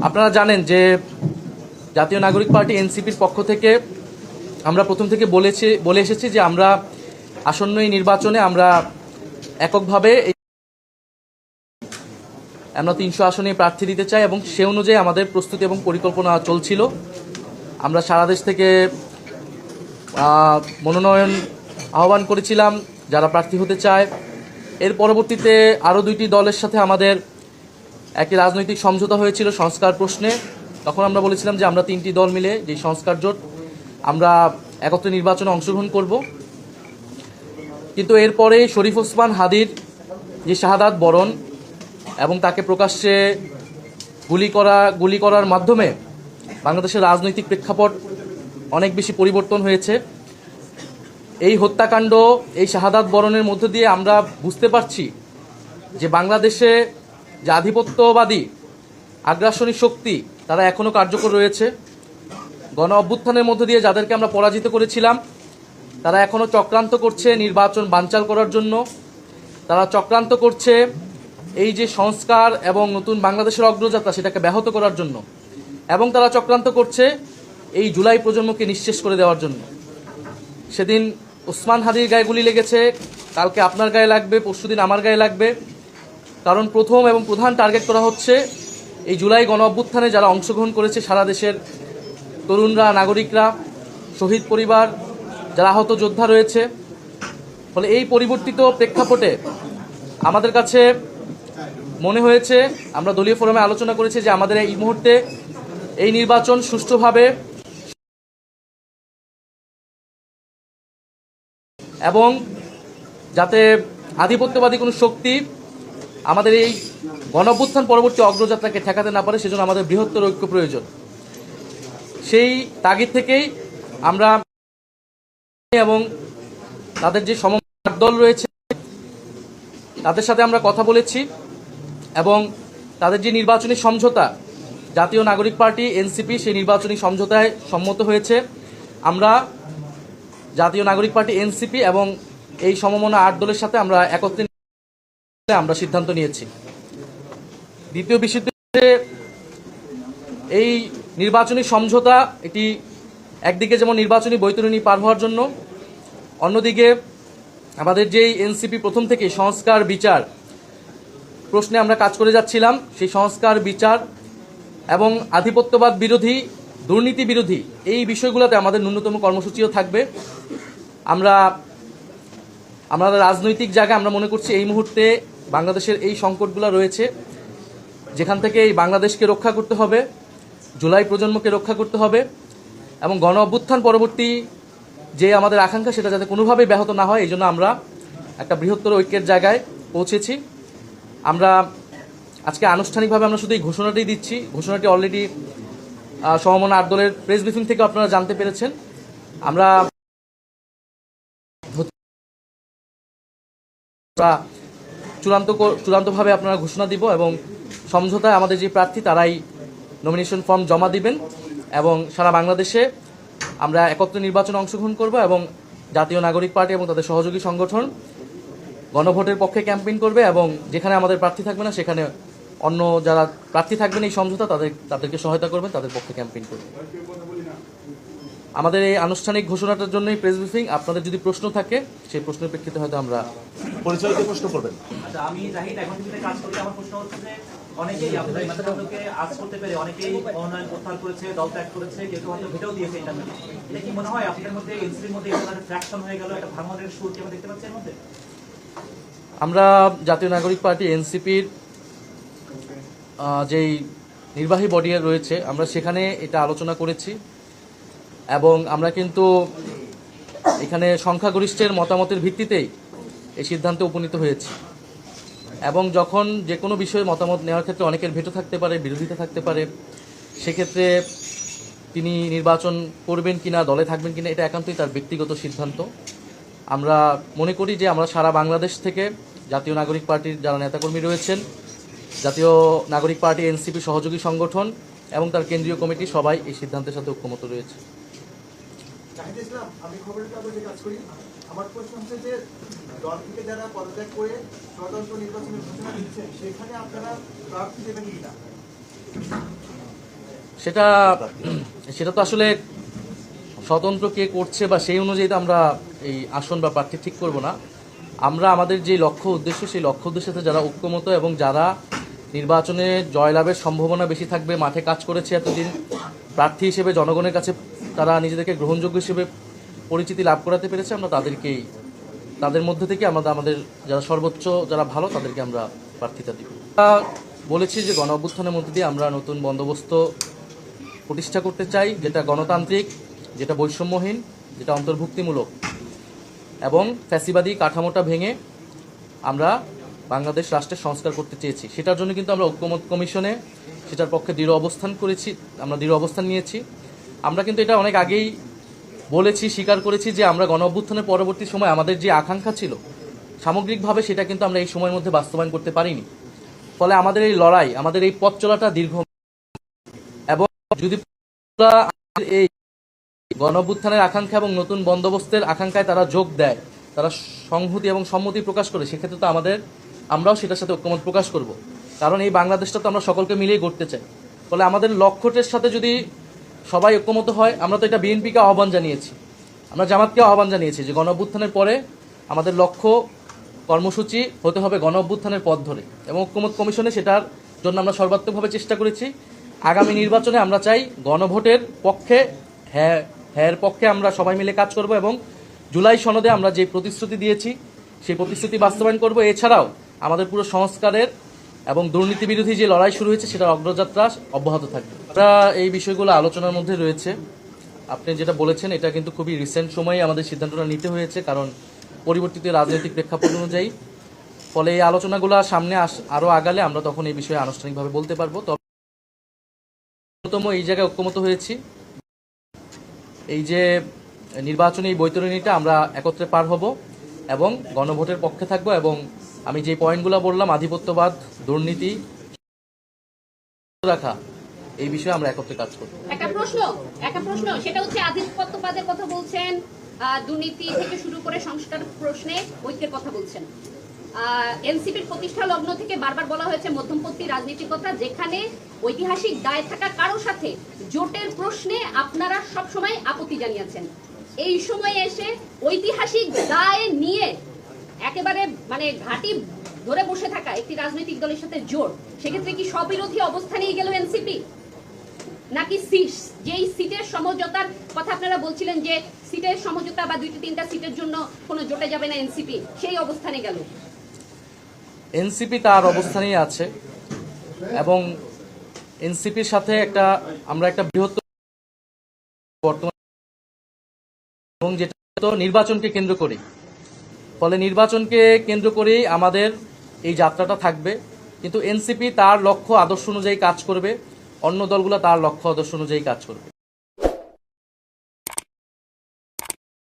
আপনারা জানেন যে জাতীয় নাগরিক পার্টি এনসিপির পক্ষ থেকে আমরা প্রথম থেকে বলে এসেছি যে আমরা আসন্ন এই নির্বাচনে আমরা এককভাবে আমরা 300 আসনে প্রার্থী দিতে চাই এবং সে অনুযায়ী আমাদের প্রস্তুতি এবং পরিকল্পনা চলছিল। আমরা সারা দেশ থেকে মনোনয়ন আহ্বান করেছিলাম যারা প্রার্থী হতে চায়। এর পরবর্তীতে আরও 2টি দলের সাথে আমাদের একটি রাজনৈতিক সমঝোতা হয়েছিল সংস্কার প্রশ্নে। তখন আমরা বলেছিলাম যে আমরা 3টি দল মিলে যে সংস্কার জোট আমরা একত্রে নির্বাচনে অংশগ্রহণ করব। কিন্তু এরপরে শরীফ ওসমান হাদির যে শাহাদাত বরণ এবং তাকে প্রকাশ্যে গুলি করার মাধ্যমে বাংলাদেশের রাজনৈতিক প্রেক্ষাপট অনেক বেশি পরিবর্তন হয়েছে। এই হত্যাকাণ্ড, এই শাহাদাত বরণের মধ্য দিয়ে আমরা বুঝতে পারছি যে বাংলাদেশে যে আধিপত্যবাদী আগ্রাসনী শক্তি তারা এখনও কার্যকর রয়েছে। গণ অভ্যুত্থানের মধ্য দিয়ে যাদেরকে আমরা পরাজিত করেছিলাম তারা এখনও চক্রান্ত করছে নির্বাচন বানচাল করার জন্য। তারা চক্রান্ত করছে এই যে সংস্কার এবং নতুন বাংলাদেশের অগ্রযাত্রা সেটাকে ব্যাহত করার জন্য, এবং তারা চক্রান্ত করছে এই জুলাই প্রজন্মকে নিঃশেষ করে দেওয়ার জন্য। সেদিন ওসমান হাদির গায়ে গুলি লেগেছে, কালকে আপনার গায়ে লাগবে, পরশুদিন আমার গায়ে লাগবে। কারণ প্রথম এবং প্রধান টার্গেট করা হচ্ছে এই জুলাই গণ অভ্যুত্থানে যারা অংশগ্রহণ করেছে সারা দেশের তরুণরা, নাগরিকরা, শহীদ পরিবার, যারা আহত যোদ্ধা রয়েছে। ফলে এই পরিবর্তিত প্রেক্ষাপটে আমাদের কাছে মনে হয়েছে, আমরা দলীয় ফোরামে আলোচনা করেছি যে আমাদের এই মুহূর্তে এই নির্বাচন সুষ্ঠুভাবে এবং যাতে আধিপত্যবাদী কোনো শক্তি আমাদের এই গণঅভ্যুত্থান পরবর্তী অগ্রযাত্রাকে ঠেকাতে না পারে, সেজন্য আমাদের বৃহত্তর ঐক্য প্রয়োজন। সেই তাগিদ থেকেই আমরা এবং তাদের যে সমমনা দল রয়েছে তাদের সাথে আমরা কথা বলেছি এবং তাদের যে নির্বাচনী সমঝোতা জাতীয় নাগরিক পার্টি এনসিপি সেই নির্বাচনী সমঝোতায় সম্মত হয়েছে। আমরা জাতীয় নাগরিক পার্টি এনসিপি এবং এই সমমনা 8 দলের সাথে আমরা একত্রে আমরা সিদ্ধান্ত নিয়েছি। দ্বিতীয় বিষয়টি, এই নির্বাচনী সমঝোতা এটি একদিকে যেমন নির্বাচনী বৈতরণী পার হওয়ার জন্য, অন্যদিকে আমাদের যেই এনসিপি প্রথম থেকে সংস্কার বিচার প্রশ্নে আমরা কাজ করে যাচ্ছিলাম, সেই সংস্কার বিচার এবং আধিপত্যবাদ বিরোধী, দুর্নীতি বিরোধী এই বিষয়গুলোতে আমাদের ন্যূনতম কর্মসূচিও থাকবে। আমাদের রাজনৈতিক জায়গায় আমরা মনে করছি এই মুহূর্তে বাংলাদেশের এই সংকটগুলো রয়েছে, যেখান থেকে এই বাংলাদেশকে রক্ষা করতে হবে, জুলাই প্রজন্মকে রক্ষা করতে হবে এবং গণ অভ্যুত্থান পরবর্তী যে আমাদের আকাঙ্ক্ষা সেটা যাতে কোনোভাবেই ব্যাহত না হয়, এই জন্য আমরা একটা বৃহত্তর ঐক্যের জায়গায় পৌঁছেছি। আমরা আজকে আনুষ্ঠানিকভাবে আমরা শুধু এই ঘোষণাটি দিচ্ছি। ঘোষণাটি অলরেডি সমমনা 8 দলের প্রেস ব্রিফিং থেকে আপনারা জানতে পেরেছেন। আমরা চূড়ান্তভাবে আপনারা ঘোষণা দিব এবং সমঝোতায় আমাদের যে প্রার্থী তারাই নমিনেশন ফর্ম জমা দিবেন এবং সারা বাংলাদেশে আমরা একত্রে নির্বাচনে অংশগ্রহণ করব এবং জাতীয় নাগরিক পার্টি এবং তাদের সহযোগী সংগঠন গণভোটের পক্ষে ক্যাম্পেইন করবে এবং যেখানে আমাদের প্রার্থী থাকবে না সেখানে অন্য যারা প্রার্থী থাকবেন এই সমঝোতা তাদেরকে সহায়তা করবেন, তাদের পক্ষে ক্যাম্পেইন করবে। আমাদের এই আনুষ্ঠানিক ঘোষণাটার জন্যই প্রেস ব্রিফিং। আপনাদের যদি প্রশ্ন থাকে সেই প্রশ্নের প্রেক্ষিতে হয়তো আমরা পরিচয় দিয়ে প্রশ্ন করবেন। আমি জাহিদ এখন থেকে কাজ করি। আমার প্রশ্ন হচ্ছে যে অনেকেই আপনাদের মাথাকে আজ করতে পেরে অনেকেই মনোনয়ন প্রত্যাহার করেছে, দল ত্যাগ করেছে, কেউ হয়তো ভেটেও দিয়েছে। এটা কি মনে হয় আপনাদের মধ্যে এনসিপির মধ্যে একটা ফ্র্যাকশন হয়ে গেল, একটা ভাঙনের সুর কি আমরা দেখতে পাচ্ছি এর মধ্যে? আমরা জাতীয় নাগরিক পার্টি এনসিপির যেই নির্বাহী বডি রয়েছে আমরা সেখানে এটা আলোচনা করেছি এবং আমরা কিন্তু এখানে সংখ্যাগরিষ্ঠের মতামতের ভিত্তিতেই এই সিদ্ধান্তে উপনীত হয়েছি। এবং যখন যে কোনো বিষয়ে মতামত নেওয়ার ক্ষেত্রে অনেকের ভেটো থাকতে পারে, বিরোধিতা থাকতে পারে, সেক্ষেত্রে তিনি নির্বাচন করবেন কিনা, দলে থাকবেন কিনা, এটা একান্তই তার ব্যক্তিগত সিদ্ধান্ত। আমরা মনে করি যে আমরা সারা বাংলাদেশ থেকে জাতীয় নাগরিক পার্টির যারা নেতাকর্মী রয়েছেন, জাতীয় নাগরিক পার্টি এনসিপি সহযোগী সংগঠন এবং তার কেন্দ্রীয় কমিটি সবাই এই সিদ্ধান্তের সাথে ঐক্যমত রয়েছে। আমি খবরের কাগজে কাজ করি। আমার প্রশ্ন হচ্ছে যে দল থেকে যারা পদত্যাগ করে স্বতন্ত্র নির্বাচনের ঘোষণা দিচ্ছেন সেখানে আপনারা প্রার্থী দেবেন কিনা? সেটা সেটা তো আসলে স্বতন্ত্র কে করছে বা সেই অনুযায়ী তো আমরা এই আসন বা প্রার্থী ঠিক করব না। আমরা আমাদের যে লক্ষ্য উদ্দেশ্য, সেই লক্ষ্য উদ্দেশ্যের সাথে যারা ঐক্যমত এবং যারা নির্বাচনে জয়লাভের সম্ভাবনা বেশি থাকবে, মাঠে কাজ করেছে এতদিন, প্রার্থী হিসেবে জনগণের কাছে তারা নিজেদেরকে গ্রহণযোগ্য হিসেবে পরিচিতি লাভ করাতে পেরেছে, আমরা তাদের মধ্যে থেকে আমাদের যারা সর্বোচ্চ যারা ভালো তাদেরকে আমরা প্রার্থিতা দিব। বলেছি যে গণ অভ্যুত্থানের মধ্যে দিয়ে আমরা নতুন বন্দোবস্ত প্রতিষ্ঠা করতে চাই, যেটা গণতান্ত্রিক, যেটা বৈষম্যহীন, যেটা অন্তর্ভুক্তিমূলক এবং ফ্যাসিবাদী কাঠামোটা ভেঙে আমরা বাংলাদেশ রাষ্ট্রের সংস্কার করতে চেয়েছি। সেটার জন্য কিন্তু আমরা ঐক্যমত কমিশনে সেটার পক্ষে দৃঢ় অবস্থান করেছি, আমরা দৃঢ় অবস্থান নিয়েছি। আমরা কিন্তু এটা অনেক আগেই বলেছি, স্বীকার করেছি যে আমরা গণ অভ্যুত্থানের পরবর্তী সময় আমাদের যে আকাঙ্ক্ষা ছিল সামগ্রিকভাবে সেটা কিন্তু আমরা এই সময়ের মধ্যে বাস্তবায়ন করতে পারিনি। ফলে আমাদের এই লড়াই, আমাদের এই পথ চলাটা দীর্ঘ, এবং যদি এই গণ অভ্যুত্থানের আকাঙ্ক্ষা এবং নতুন বন্দোবস্তের আকাঙ্ক্ষায় তারা যোগ দেয়, তারা সংহতি এবং সম্মতি প্রকাশ করে, সেক্ষেত্রে তো আমরাও সেটার সাথে ঐক্যমত প্রকাশ করব। কারণ এই বাংলাদেশটা তো আমরা সকলকে মিলিয়ে গড়তে চাই। ফলে আমাদের লক্ষ্যটির সাথে যদি সবাই ঐক্যমত হয়, আমরা তো এটা বিএনপিকে আহ্বান জানিয়েছি, আমরা জামাতকে আহ্বান জানিয়েছি যে গণ অভ্যুত্থানের পরে আমাদের লক্ষ্য কর্মসূচি হতে হবে গণ অভ্যুত্থানের পথ ধরে, এবং ঐক্যমত কমিশনে সেটার জন্য আমরা সর্বাত্মকভাবে চেষ্টা করেছি। আগামী নির্বাচনে আমরা চাই গণভোটের পক্ষে, হ্যাঁ পক্ষে আমরা সবাই মিলে কাজ করব, এবং জুলাই সনদে আমরা যে প্রতিশ্রুতি দিয়েছি সেই প্রতিশ্রুতি বাস্তবায়ন করব। এছাড়াও আমাদের পুরো সংস্কারের এবং দুর্নীতি বিরোধী যে লড়াই শুরু হয়েছে সেটার অগ্রযাত্রা অব্যাহত থাকবে। আমরা এই বিষয়গুলো আলোচনার মধ্যে রয়েছে। আপনি যেটা বলেছেন এটা কিন্তু খুবই রিসেন্ট সময়ে আমাদের সিদ্ধান্তটা নিতে হয়েছে, কারণ পরিবর্তিত রাজনৈতিক প্রেক্ষাপট অনুযায়ী। ফলে এই আলোচনাগুলো সামনে আরও আগালে আমরা তখন এই বিষয়ে আনুষ্ঠানিকভাবে বলতে পারবো। তবে এই জায়গায় ঐক্যমত হয়েছি, এই যে নির্বাচনী এই বৈতরণীটা আমরা একত্রে পার হব এবং গণভোটের পক্ষে থাকব, এবং আমি যে পয়েন্টগুলো বললাম, আধিপত্যবাদ, দুর্নীতি রাখা, এই বিষয়ে আমরা একত্রে কাজ করব। একটা প্রশ্ন সেটা হচ্ছে আধিপত্যবাদের কথা বলছেন, দুর্নীতি থেকে শুরু করে সংস্কার প্রশ্নে ঐক্যের কথা বলছেন। এনসিপির প্রতিষ্ঠা লগ্ন থেকে বারবার বলা হয়েছে মধ্যমপন্থী রাজনীতির কথা, যেখানে ঐতিহাসিক দায় থাকা কারো সাথে জোটের প্রশ্নে আপনারা সবসময় আপত্তি জানিয়েছেন। এই সময়ে এসে ঐতিহাসিক দায় নিয়ে একেবারে ঘাঁটি ধরে বসে থাকা একটি রাজনৈতিক দলের সাথে জোট, সেক্ষেত্রে কি স্ববিরোধী অবস্থানেই গেল এনসিপি, নাকি যেই সিটের সমঝোতার কথা আপনারা বলছিলেন যে সিটের সমঝোতা বা 2-3টা সিটের জন্য কোনো জোটে যাবে না এনসিপি, সেই অবস্থানে গেল? এনসিপি তার অবস্থানেই আছে, এবং এনসিপির সাথে আমরা একটা বৃহত্তর বর্তমান, এবং যেটা তো নির্বাচনকে কেন্দ্র করে, ফলে নির্বাচনকে কেন্দ্র করেই আমাদের এই যাত্রাটা থাকবে। কিন্তু এনসিপি তার লক্ষ্য আদর্শ অনুযায়ী কাজ করবে, অন্য দলগুলো তার লক্ষ্য আদর্শ অনুযায়ী কাজ করবে।